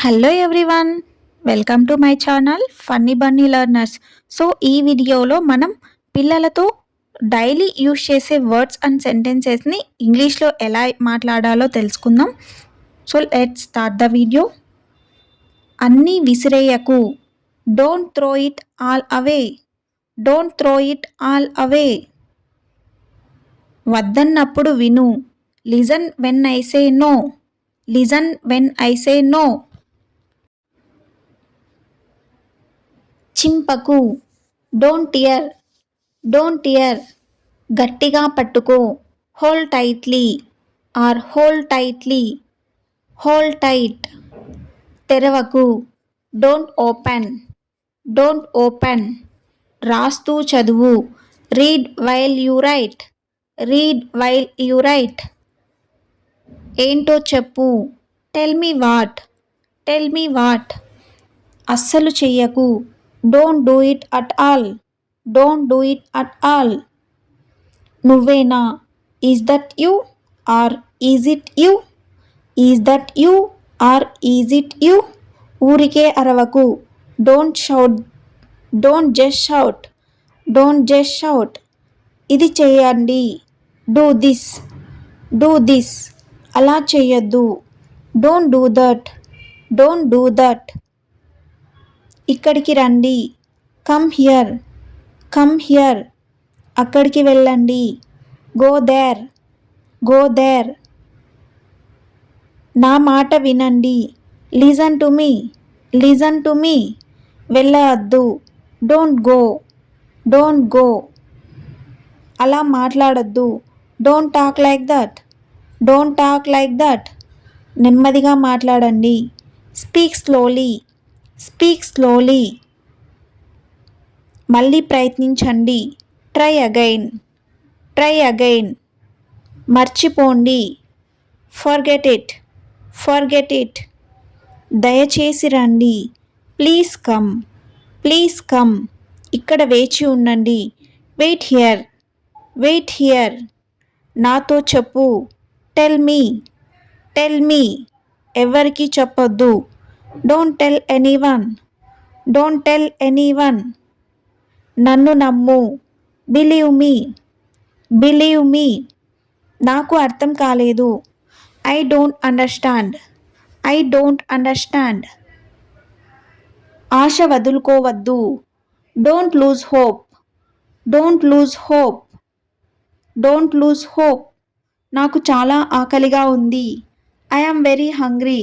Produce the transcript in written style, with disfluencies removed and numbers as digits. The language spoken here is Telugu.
Hello everyone, welcome to my channel funny bunny learners. So ఈ వీడియోలో మనం పిల్లలతో డైలీ యూజ్ చేసే వర్డ్స్ అండ్ సెంటెన్సెస్ని ఇంగ్లీష్లో ఎలా మాట్లాడాలో తెలుసుకుందాం. So let's start the video. అన్నీ విసిరేయకు, don't throw it all away, don't throw it all away. వద్దన్నప్పుడు విను, listen when I say no, listen when I say no. చింపకు, డోంట్ టియర్, డోంట్ టియర్. గట్టిగా పట్టుకో, hold tightly or hold tightly, hold tight. తెరవకు, డోంట్ ఓపెన్, డోంట్ ఓపెన్. రాస్తూ చదువు, read while you write, read while you write. ఏంటో చెప్పు, tell me what, tell me what. అస్సలు చెయ్యకు, don't do it at all, don't do it at all. నువ్వేనా, is that you are is it you, is that you are is it you. ఊరికే అరవకు, don't shout, don't just shout, don't just shout. ఇది చేయండి, డూ దిస్, డూ దిస్. అలా చేయొద్దు, don't do that, don't do that. ఇక్కడికి రండి, కమ్ హియర్, కమ్ హియర్. అక్కడికి వెళ్ళండి, గో దేర్, గో దేర్. నా మాట వినండి, listen to me, listen to me. వెళ్ళవద్దు, డోంట్ గో, డోంట్ గో. అలా మాట్లాడొద్దు, don't talk like that, don't talk like that. నెమ్మదిగా మాట్లాడండి, స్పీక్ స్లోలీ, స్పీక్ స్లోలీ. మళ్ళీ ప్రయత్నించండి, ట్రై అగైన్, ట్రై అగైన్. మర్చిపోండి, ఫర్గెట్ ఇట్, ఫర్గెట్ ఇట్. దయచేసి రండి, ప్లీజ్ కమ్, ప్లీజ్ కమ్. ఇక్కడ వేచి ఉండండి, వెయిట్ హియర్, వెయిట్ హియర్. నాతో చెప్పు, టెల్ మీ, టెల్ మీ. ఎవరికి చెప్పొద్దు, don't tell anyone, don't tell anyone. నన్ను నమ్ము, బిలీవ్ మీ, బిలీవ్ మీ. నాకు అర్థం కాలేదు, I don't understand, I don't understand. ఆశ వదులుకోవద్దు, don't lose hope, don't lose hope, don't lose hope. నాకు చాలా ఆకలిగా ఉంది, ఐ యామ్ వెరీ హంగ్రీ,